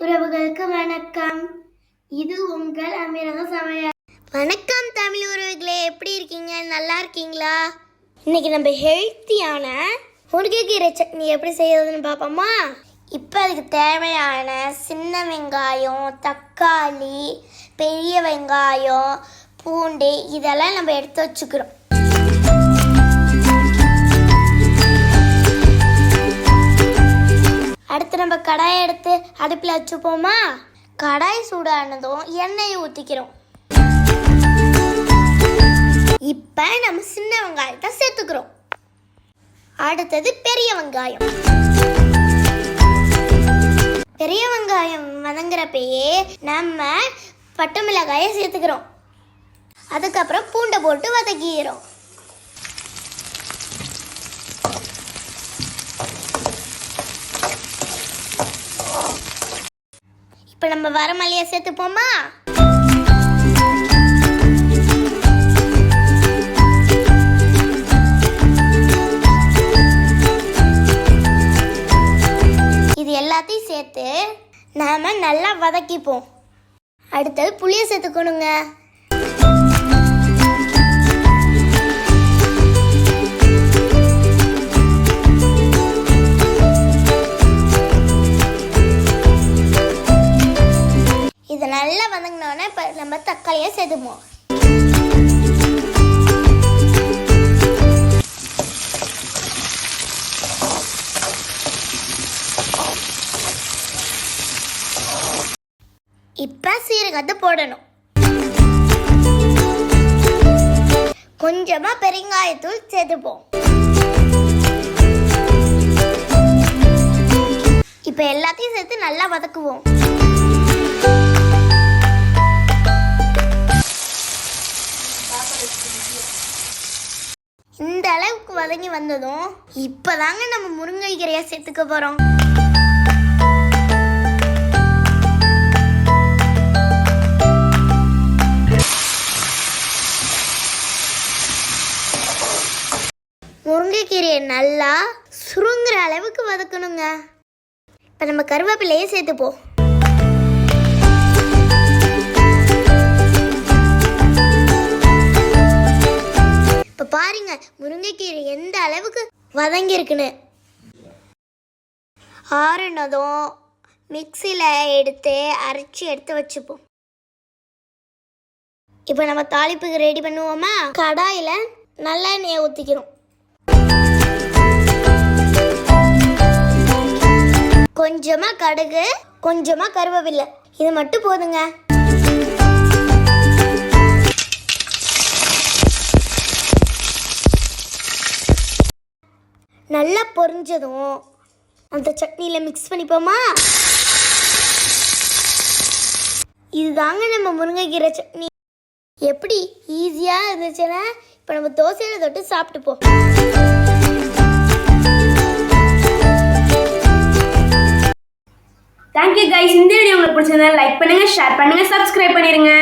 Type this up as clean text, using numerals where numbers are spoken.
உறவுகளுக்கு வணக்கம். இது உங்கள் அமீரக சமையல். வணக்கம் தமிழ் உறவுகளே, எப்படி இருக்கீங்க? நல்லா இருக்கீங்களா? இன்னைக்கு நம்ம ஹெல்த்தியான முருங்கைக்கீரை சட்னி எப்படி செய்யறதுன்னு பார்ப்போமா? இப்போ அதுக்கு தேவையான சின்ன வெங்காயம், தக்காளி, பெரிய வெங்காயம், பூண்டு இதெல்லாம் நம்ம எடுத்து வச்சுக்கிறோம். அடுத்து நம்ம கடாயை எடுத்து அடுப்பில் வச்சுப்போமா? கடாய் சூடானதும் எண்ணெயை ஊற்றிக்கிறோம். இப்போ நம்ம சின்ன வெங்காயத்தை சேர்த்துக்கிறோம். அடுத்தது பெரிய வெங்காயம். பெரிய வெங்காயம் வதங்குறப்பயே நம்ம பட்டை மிளகாயை சேர்த்துக்கிறோம். அதுக்கப்புறம் பூண்டை போட்டு வதக்கிக்கிறோம். இப்போ நம்ம வரமல்லியை சேர்த்துப்போமா? இது எல்லாத்தையும் சேர்த்து நாம நல்லா வதக்கிப்போம். அடுத்தது புளியை சேர்த்துக்கணுங்க. இது நல்லா வதங்கினோன்னா இப்போ நம்ம தக்காளியை சேர்த்துப்போம். இப்போ சீரகத்தை போடணும். கொஞ்சமாக பெருங்காயத்தூள் சேர்த்துப்போம். இப்போ எல்லாத்தையும் சேர்த்து நல்லா வதக்குவோம். இந்த அளவுக்கு வதங்கி வந்ததும் இப்பதாங்க நம்ம முருங்கைக்கீரையை சேர்த்துக்க போறோம். முருங்கைக்கீரையை நல்லா சுருங்குற அளவுக்கு வதக்கணுங்க. இப்ப நம்ம கருவேப்பிலையை சேர்த்துப்போம். பாருங்க முருங்கைக்கீரை எந்த அளவுக்கு வதங்கி இருக்குன்னு. ஆறுனதும் மிக்சியில் எடுத்து அரைச்சி எடுத்து வச்சுப்போம். இப்போ நம்ம தாளிப்புக்கு ரெடி பண்ணுவோமா? கடாயில் நல்லெண்ணெயை ஊற்றிக்கிறோம். கொஞ்சமாக கடுகு, கொஞ்சமாக கருவேப்பிலை, இது மட்டும் போதுங்க. நல்லா பொரிஞ்சதும் அந்த சட்னியில் மிக்ஸ் பண்ணிப்போமா? இதுதாங்க நம்ம முருங்கைக்கீரை சட்னி. எப்படி ஈஸியாக இருந்துச்சுன்னா இப்போ நம்ம தோசையில் தொட்டு சாப்பிட்டுப்போம். Thank you guys. இந்த வீடியோ உங்களுக்கு பிடிச்சிருந்தா லைக் பண்ணுங்க, ஷேர் பண்ணுங்க, சப்ஸ்கிரைப் பண்ணிடுங்க.